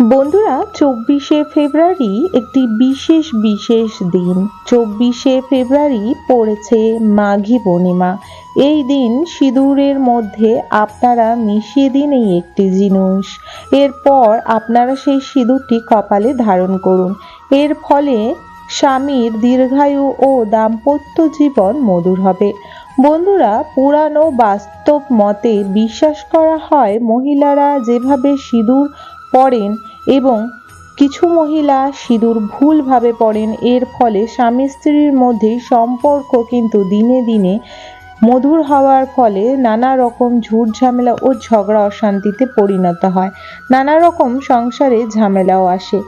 বন্ধুরা, 24শে ফেব্রুয়ারি একটি বিশেষ দিন। 24শে ফেব্রুয়ারি পড়েছে মাঘী পূর্ণিমা। এই দিন সিঁদুরের মধ্যে আপনারা মিশিয়ে দিন এই একটি জিনিস। এরপর আপনারা সেই সিঁদুরটি কপালে ধারণ করুন। এর ফলে স্বামীর দীর্ঘায়ু ও দাম্পত্য জীবন মধুর হবে। বন্ধুরা, পুরানো বাস্তব মতে বিশ্বাস করা হয় মহিলারা যেভাবে সিঁদুর পরেন এবং কিছু মহিলা সিঁদুর ভুলভাবে পরেন, এর ফলে স্বামী স্ত্রীর মধ্যে সম্পর্ক কিন্তু দিনে দিনে মধুর হওয়ার ফলে নানা রকম ঝুট ঝামেলা ও ঝগড়া অশান্তিতে পরিণত হয়। নানা রকম সংসারে ঝামেলাও আসে।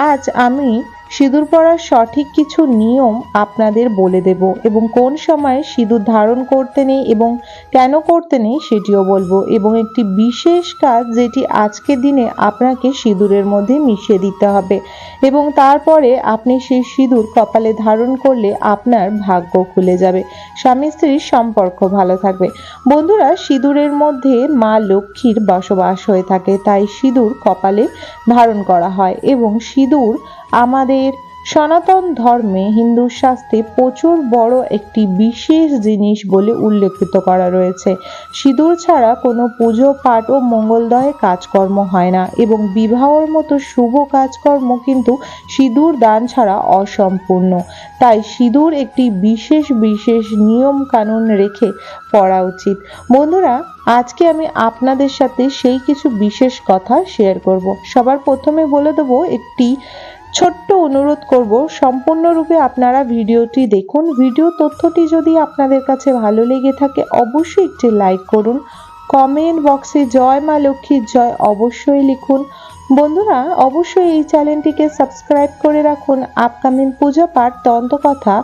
আজ আমি সিঁদুর পরার সঠিক কিছু নিয়ম আপনাদের বলে দেব এবং কোন সময় সিঁদুর ধারণ করতে নেই এবং কেন করতে নেই সেটিও বলবো, এবং একটি বিশেষ কাজ যেটি আজকের দিনে আপনাকে সিঁদুরের মধ্যে মিশিয়ে দিতে হবে এবং তারপরে আপনি সেই সিঁদুর কপালে ধারণ করলে আপনার ভাগ্য খুলে যাবে, স্বামী স্ত্রীর সম্পর্ক ভালো থাকবে। বন্ধুরা, সিঁদুরের মধ্যে মা লক্ষ্মীর বসবাস হয়ে থাকে, তাই সিঁদুর কপালে ধারণ করা হয় এবং সিঁদুর আমাদের সনাতন ধর্মে হিন্দু শাস্ত্রে প্রচুর বড় একটি বিশেষ জিনিস বলে উল্লেখিত করা রয়েছে। সিঁদুর ছাড়া কোনো পুজো পাঠ ও মঙ্গলদয় কাজকর্ম হয় না এবং বিবাহর মতো শুভ কাজকর্ম কিন্তু সিঁদুর দান ছাড়া অসম্পূর্ণ। তাই সিঁদুর একটি বিশেষ নিয়ম কানুন রেখে পড়া উচিত। বন্ধুরা, আজকে আমি আপনাদের সাথে সেই কিছু বিশেষ কথা শেয়ার করব। সবার প্রথমে বলে দেবো, একটি ছোট্ট অনুরোধ করব, সম্পূর্ণরূপে আপনারা ভিডিওটি দেখুন। ভিডিও তথ্যটি যদি আপনাদের কাছে ভালো লেগে থাকে অবশ্যই একটি লাইক করুন। কমেন্ট বক্সে জয় মা লক্ষ্মীর জয় অবশ্যই লিখুন। বন্ধুরা, অবশ্যই এই চ্যানেলটিকে সাবস্ক্রাইব করে রাখুন আপকামিং পূজা পাঠ, তন্ত্রকথা,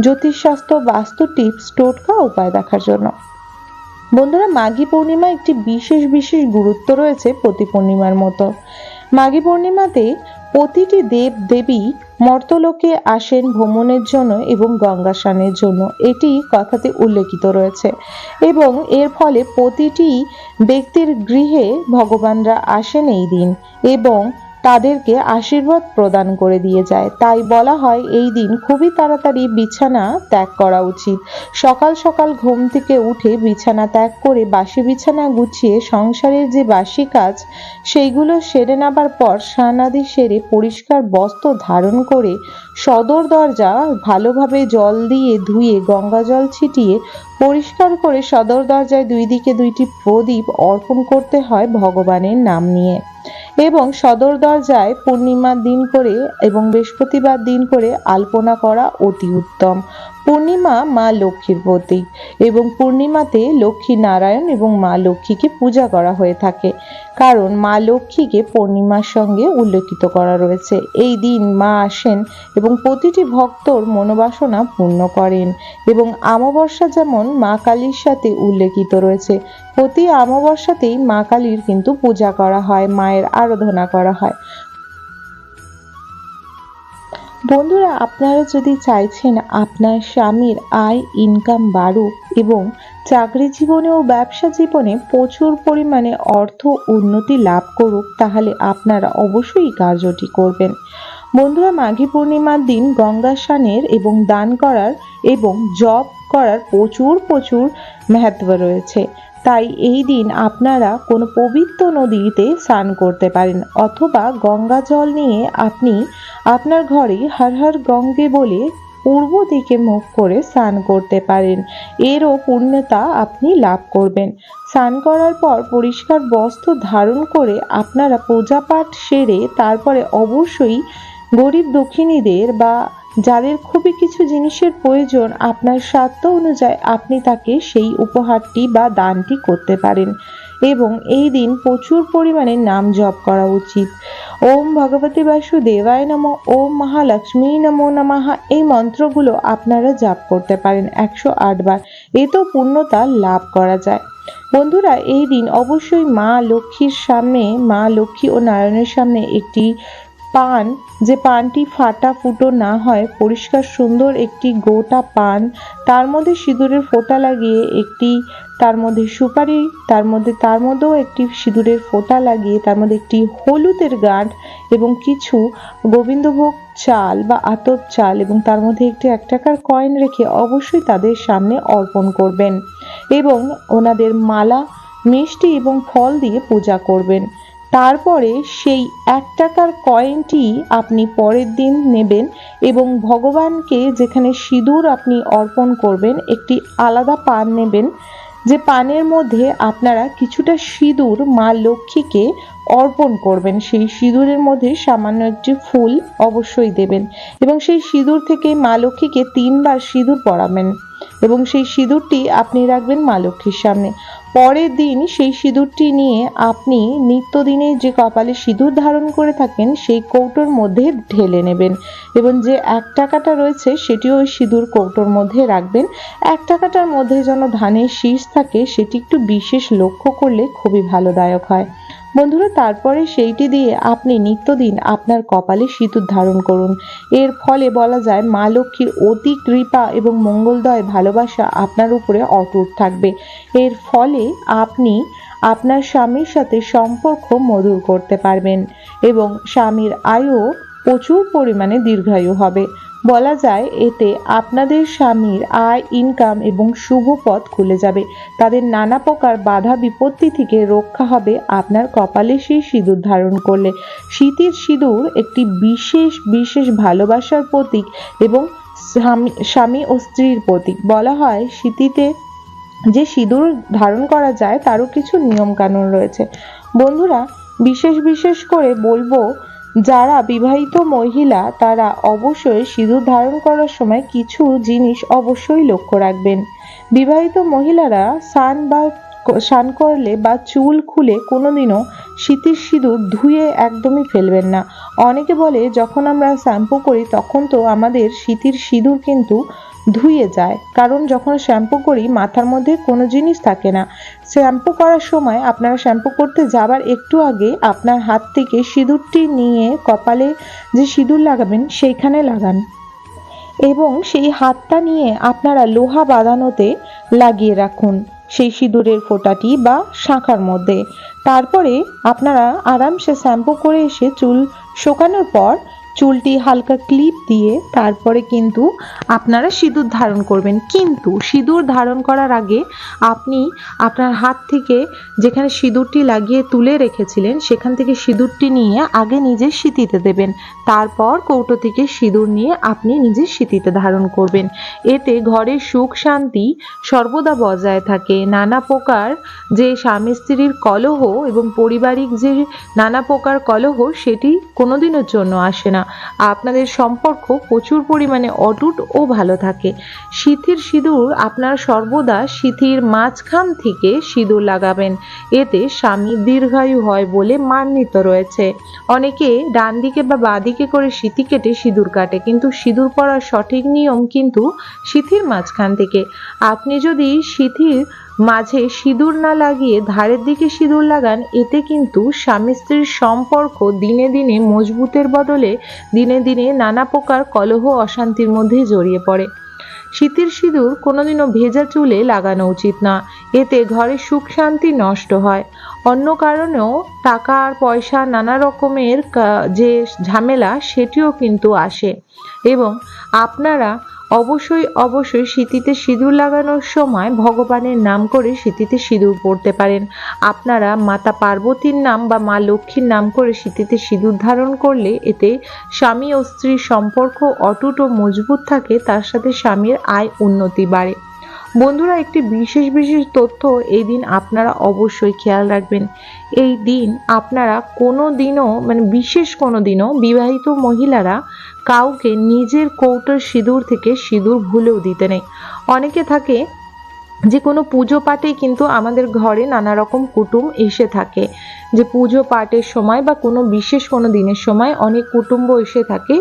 জ্যোতিষশাস্ত্র, বাস্তু টিপস, টোটকা উপায় দেখার জন্য। বন্ধুরা, মাঘী পূর্ণিমা একটি বিশেষ গুরুত্ব রয়েছে প্রতি পূর্ণিমার মতো। মাঘী পূর্ণিমাতে প্রতিটি দেব দেবী মর্তলোকে আসেন ভ্রমণের জন্য এবং গঙ্গা স্নানের জন্য, এটি কথাতে উল্লেখিত রয়েছে এবং এর ফলে প্রতিটি ব্যক্তির গৃহে ভগবানরা আসেন এই দিন এবং তাদেরকে আশীর্বাদ প্রদান করে দিয়ে যায়। তাই বলা হয় এই দিন খুবই তাড়াতাড়ি বিছানা ত্যাগ করা উচিত। সকাল সকাল ঘুম থেকে উঠে বিছানা ত্যাগ করে বাসি বিছানা গুছিয়ে সংসারের যে বাসি কাজ সেইগুলো সেরে নেবার পর স্নানাদি সেরে পরিষ্কার বস্ত্র ধারণ করে সদর দরজা ভালোভাবে জল দিয়ে ধুয়ে গঙ্গা জল ছিটিয়ে পরিষ্কার করে সদর দরজায় দুই দিকে দুইটি প্রদীপ অর্পণ করতে হয় ভগবানের নাম নিয়ে এবং সদর দরজায় পূর্ণিমার দিন করে এবং বৃহস্পতিবার দিন করে আলপনা করা অতি উত্তম। পূর্ণিমা মা লক্ষ্মীর প্রতীক এবং পূর্ণিমাতে লক্ষ্মী নারায়ণ এবং মা লক্ষ্মীকে পূজা করা হয়ে থাকে, কারণ মা লক্ষ্মীকে পূর্ণিমার সঙ্গে উল্লেখিত করা রয়েছে। এই দিন মা আসেন এবং প্রতিটি ভক্তর মনোবাসনা পূর্ণ করেন এবং অমাবস্যা যেমন মা কালীর সাথে উল্লেখিত রয়েছে, প্রতি অমাবস্যাতেই মা কালীর কিন্তু পূজা করা হয়, মায়ের আরাধনা করা হয়। বন্ধুরা, আপনারা যদি চাইছেন আপনার স্বামীর আয় ইনকাম বাড়ুক এবং চাকরি জীবনে ও ব্যবসা জীবনে প্রচুর পরিমাণে অর্থ উন্নতি লাভ করুক, তাহলে আপনারা অবশ্যই কার্যটি করবেন। বন্ধুরা, মাঘী পূর্ণিমার দিন গঙ্গা স্নানের এবং দান করার এবং জপ করার প্রচুর মাহাত্ম্য রয়েছে। তাই এই দিন আপনারা কোনো পবিত্র নদীতে স্নান করতে পারেন অথবা গঙ্গা জল নিয়ে আপনি আপনার ঘরে হর হর গঙ্গে বলে পূর্ব দিকে মুখ করে স্নান করতে পারেন। এরও পুণ্যতা আপনি লাভ করবেন। স্নান করার পর পরিষ্কার বস্ত্র ধারণ করে আপনারা পূজা পাঠ সেরে তারপরে অবশ্যই গরিব দুঃখিনীদের বা যাদের খুবই কিছু জিনিসের প্রয়োজন আপনার সাধ্য অনুযায়ী আপনি তাকে সেই উপহারটি বা দানটি করতে পারেন এবং এই দিন প্রচুর পরিমাণে নাম জপ করা উচিত। ওম ভগবতী বাসুদেবায় নমঃ, ওম মহালক্ষ্মী নমো নমঃ, এই মন্ত্রগুলো আপনারা জপ করতে পারেন 108 বার। এতেও পূর্ণতা লাভ করা যায়। বন্ধুরা, এই দিন অবশ্যই মা লক্ষ্মীর সামনে, মা লক্ষ্মী ও নারায়ণের সামনে একটি পান, যে পানটি ফাটা ফুটো না হয়, পরিষ্কার সুন্দর একটি গোটা পান, তার মধ্যে সিঁদুরের ফোঁটা লাগিয়ে একটি, তার মধ্যে সুপারি, তার মধ্যেও একটি সিঁদুরের ফোঁটা লাগিয়ে তার মধ্যে একটি হলুদের গাঁট এবং কিছু গোবিন্দভোগ চাল বা আতপ চাল এবং তার মধ্যে একটি 1 টাকার কয়েন রেখে অবশ্যই তাদের সামনে অর্পণ করবেন এবং ওনাদের মালা, মিষ্টি এবং ফল দিয়ে পূজা করবেন। তারপরে সেই 1 টাকার কয়েনটি আপনি পরের দিন নেবেন এবং ভগবানকে যেখানে সিঁদুর আপনি অর্পণ করবেন, একটি আলাদা পান নেবেন, যে পানের মধ্যে আপনারা কিছুটা সিঁদুর মা লক্ষ্মীকে অর্পণ করবেন। সেই সিঁদুরের মধ্যে সামান্য একটি ফুল অবশ্যই দেবেন এবং সেই সিঁদুর থেকে মা লক্ষ্মীকে 3 বার সিঁদুর পরাবেন এবং সেই সিঁদুরটি আপনি রাখবেন মা লক্ষ্মীর সামনে। পরের দিন সেই সিঁদুরটি নিয়ে আপনি নিত্যদিনে যে কপালে সিঁদুর ধারণ করে থাকেন সেই কৌটোর মধ্যে ঢেলে নেবেন এবং যে 1 টাকাটা রয়েছে সেটিও ওই সিঁদুর কৌটোর মধ্যে রাখবেন। 1 টাকাটার মধ্যে যেন ধানের শীষ থাকে, সেটি একটু বিশেষ লক্ষ্য করলে খুবই ভালোদায়ক হয় বন্ধুরা। তারপরে সেইটি দিয়ে আপনি নিত্যদিন আপনার কপালে সিঁদুর ধারণ করুন। এর ফলে বলা যায় মা লক্ষ্মীর অতি কৃপা এবং মঙ্গলদয় ভালোবাসা আপনার উপরে অটুট থাকবে। এর ফলে আপনি আপনার স্বামীর সাথে সম্পর্ক মধুর করতে পারবেন এবং স্বামীর আয়ু প্রচুর পরিমাণে দীর্ঘায়ু হবে। বলা যায় এতে আপনাদের স্বামীর আয়, ইনকাম এবং শুভ পথ খুলে যাবে। তাদের নানা প্রকার বাধা বিপত্তি থেকে রক্ষা হবে আপনার কপালে সেই সিঁদুর ধারণ করলে। শীতের সিঁদুর একটি বিশেষ ভালোবাসার প্রতীক এবং স্বামী ও স্ত্রীর প্রতীক। বলা হয় শীতিতে যে সিঁদুর ধারণ করা যায় তারও কিছু নিয়ম কানুন রয়েছে বন্ধুরা। বিশেষ করে বলবো, যারা বিবাহিত মহিলা তারা অবশ্যই সিঁদুর ধারণ করার সময় কিছু জিনিস অবশ্যই লক্ষ্য রাখবেন। বিবাহিত মহিলারা স্নান করলে বা চুল খুলে কোনোদিনও শীতের সিঁদুর ধুয়ে একদমই ফেলবেন না। অনেকে বলে যখন আমরা শ্যাম্পু করি তখন তো আমাদের শীতের সিঁদুর কিন্তু ধুয়ে যায়, কারণ যখন শ্যাম্পু করি মাথার মধ্যে কোনো জিনিস থাকে না। শ্যাম্পু করার সময় আপনারা শ্যাম্পু করতে যাবার একটু আগে আপনার হাত থেকে সিঁদুরটি নিয়ে কপালে যে সিঁদুর লাগাবেন সেইখানে লাগান এবং সেই হাতটা নিয়ে আপনারা লোহা বাঁধানোতে লাগিয়ে রাখুন সেই সিঁদুরের ফোঁটাটি বা শাঁখার মধ্যে। তারপরে আপনারা আরামসে শ্যাম্পু করে এসে চুল শুকানোর পর চুলটি হালকা ক্লিপ দিয়ে তারপরে কিন্তু আপনারা সিঁদুর ধারণ করবেন। কিন্তু সিঁদুর ধারণ করার আগে আপনি আপনার হাত থেকে যেখানে সিঁদুরটি লাগিয়ে তুলে রেখেছিলেন সেখান থেকে সিঁদুরটি নিয়ে আগে নিজের সিঁথিতে দেবেন, তারপর কৌটো থেকে সিঁদুর নিয়ে আপনি নিজের সিঁথিতে ধারণ করবেন। এতে ঘরের সুখ শান্তি সর্বদা বজায় থাকে। নানা প্রকার যে স্বামী স্ত্রীর কলহ এবং পারিবারিক যে নানা প্রকার কলহ সেটি কোনোদিনের জন্য আসে না। আপনাদের সম্পর্ক প্রচুর পরিমাণে অটুট ও ভালো থাকে। সিঁথির সিঁদুর আপনারা সর্বদা সিঁথির মাঝখান থেকে সিঁদুর লাগাবেন, এতে স্বামী দীর্ঘায়ু হয় বলে মান্যতা রয়েছে। অনেকে ডান দিকে বা বাঁ দিকে করে সিঁথি কেটে সিঁদুর কাটে, কিন্তু সিঁদুর পরার সঠিক নিয়ম কিন্তু সিঁথির মাঝখান থেকে। আপনি যদি সিঁথির মাঝে সিঁদুর না লাগিয়ে ধারের দিকে সিঁদুর লাগান, এতে কিন্তু স্বামী স্ত্রীর সম্পর্ক দিনে দিনে মজবুতের বদলে দিনে দিনে নানা প্রকার কলহ অশান্তির মধ্যে জড়িয়ে পড়ে। শীতের সিঁদুর কোনোদিনও ভেজা চুলে লাগানো উচিত না, এতে ঘরে সুখ শান্তি নষ্ট হয়। অন্য কারণেও টাকা আর পয়সা নানা রকমের যে ঝামেলা সেটিও কিন্তু আসে। এবং আপনারা অবশ্যই সিঁথিতে সিঁদুর লাগানোর সময় ভগবানের নাম করে সিঁথিতে সিঁদুর পড়তে পারেন। আপনারা মাতা পার্বতীর নাম বা মা লক্ষ্মীর নাম করে সিঁথিতে সিঁদুর ধারণ করলে এতে স্বামী ও স্ত্রীর সম্পর্ক অটুট ও মজবুত থাকে, তার সাথে স্বামীর আয় উন্নতি বাড়ে। বন্ধুরা, একটি বিশেষ তথ্য এই দিন আপনারা অবশ্যই খেয়াল রাখবেন। এই দিন আপনারা বিশেষ কোনো দিনও বিবাহিত মহিলারা কাউকে নিজের কৌটোর সিঁদুর থেকে সিঁদুর ভুলেও দিতে নেই। অনেকে থাকে যে কোনো পুজো পাঠে কিন্তু আমাদের ঘরে নানা রকম কুটুম এসে থাকে, যে পুজো পাঠের সময় বা কোনো বিশেষ কোনো দিনের সময় অনেক কুটুম্ব এসে থাকে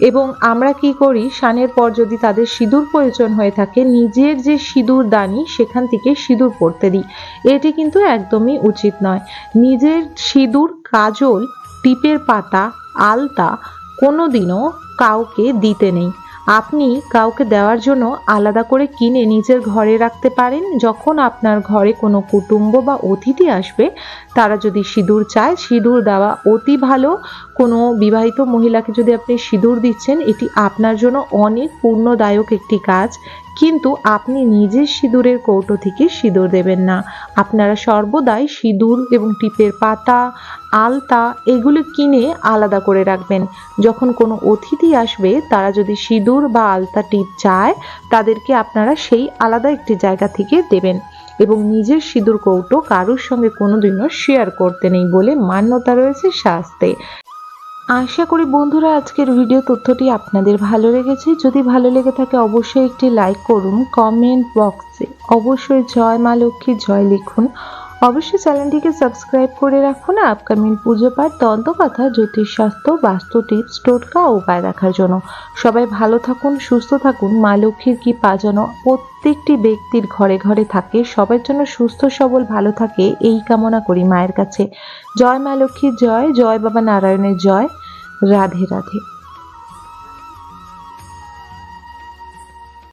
এবং আমরা কি করি, স্নানের পর যদি তাদের সিঁদুর প্রয়োজন হয়ে থাকে নিজের যে সিঁদুর দানি সেখান থেকে সিঁদুর পড়তে দিই। এটি কিন্তু একদমই উচিত নয়। নিজের সিঁদুর, কাজল, টিপের পাতা, আলতা কোনোদিনও কাউকে দিতে নেই। আপনি কাউকে দেওয়ার জন্য আলাদা করে কিনে নিজের ঘরে রাখতে পারেন। যখন আপনার ঘরে কোনো কুটুম্ব বা অতিথি আসবে, তারা যদি সিঁদুর চায়, সিঁদুর দেওয়া অতি ভালো। কোনো বিবাহিত মহিলাকে যদি আপনি সিঁদুর দিচ্ছেন, এটি আপনার জন্য অনেক পুণ্যদায়ক একটি কাজ। কিন্তু আপনি নিজের সিঁদুরের কৌটো থেকে সিঁদুর দেবেন না। আপনারা সর্বদাই সিঁদুর এবং টিপের পাতা, আলতা এগুলো কিনে আলাদা করে রাখবেন। যখন কোনো অতিথি আসবে, তারা যদি সিঁদুর বা আলতা টিপ চায়, তাদেরকে আপনারা সেই আলাদা একটি জায়গা থেকে দেবেন। এবং নিজের সিঁদুর কৌটো কারোর সঙ্গে কোনোদিনও শেয়ার করতে নেই বলে মান্যতা রয়েছে শাস্ত্রে। আশা করি বন্ধুরা আজকের ভিডিও তথ্যটি আপনাদের ভালো লেগেছে। যদি ভালো লেগে থাকে অবশ্যই একটি লাইক করুন। কমেন্ট বক্সে অবশ্যই জয় মা লক্ষ্মী জয় লিখুন। অবশ্যই চ্যানেলটিকে সাবস্ক্রাইব করে রাখুন আপকামিং পুজো পাঠ, তন্ত্রকথা, জ্যোতিষশাস্ত্র, বাস্তু টিপস, টোটকা উপায় দেখার জন্য। সবাই ভালো থাকুন, সুস্থ থাকুন। মা লক্ষ্মীর কৃপা যেন প্রত্যেকটি ব্যক্তির ঘরে ঘরে থাকে, সবার জন্য সুস্থ সবল ভালো থাকে এই কামনা করি মায়ের কাছে। জয় মা লক্ষ্মীর জয়, জয় বাবা নারায়ণের জয়। রাধে রাধে।